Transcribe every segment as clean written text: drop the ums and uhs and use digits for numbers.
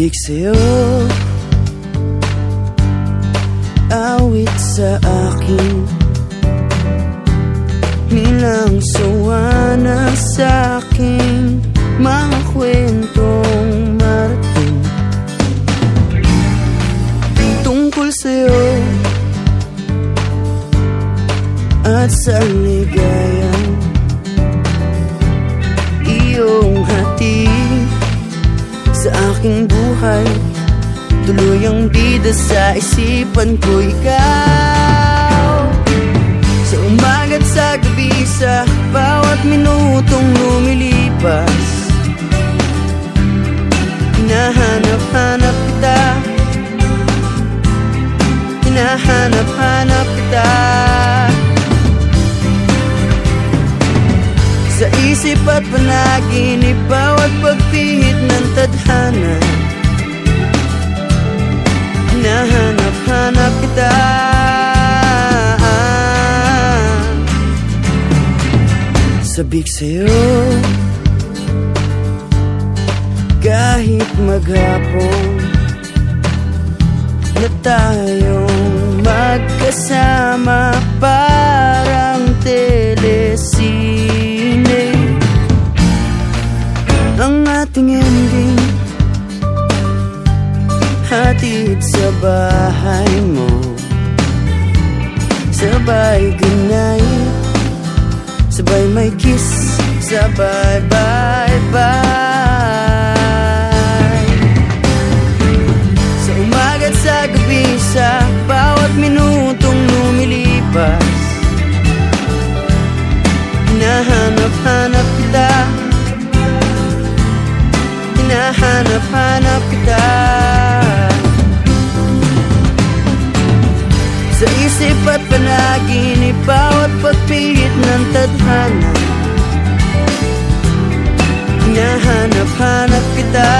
Didik sa'yo, awit sa akin, nilang sawa na sa'king mga kwentong marating tungkol sa'yo at sa ligayang iyong hatid sa aking buhay. Tuluyang bida sa isipan ko ikaw, sa umaga't sa gabi, sa bawat minutong lumilipas. Hinahanap-hanap kita, hinahanap-hanap kita, sa isip at panaginip, bawat pagpihit ng tadhana. Hinahanap-hanap kita, sabik sa'yo kahit maghapon na tayong magkasama, parang telesine ang ating ending. Hatid sa bahay mo, sabay goodnight, sabay may kiss, sabay bye-bye. Sa umaga't sa gabi, sa bawat minutong lumilipas. Hinahanap-hanap kita, hinahanap-hanap kita, sa isip at panaginip, bawat pagpihit ng tadhana. Hinahanap-hanap kita,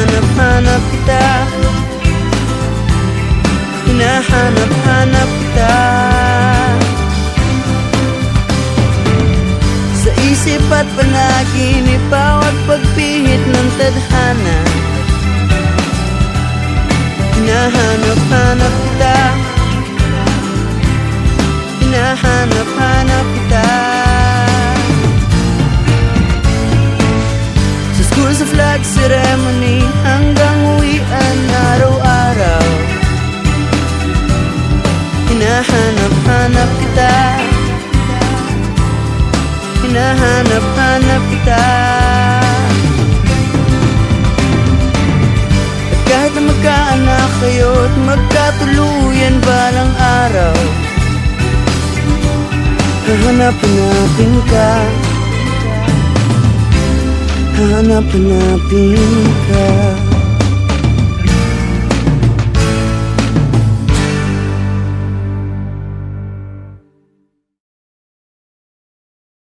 hinahanap-hanap kita, hinahanap-hanap kita, sa isip at panaginip, bawat pagpihit ng tadhana. Hinahanap-hanap kita, hinahanap-hanap kita, sa flag ceremony hanggang uwian araw-araw. Hinahanap-hanap kita, hinahanap-hanap kita, at kahit na magkaanak kayo't magkatuluyan balang araw, hahanap-hanapin ka, hahanap-hanapin ka.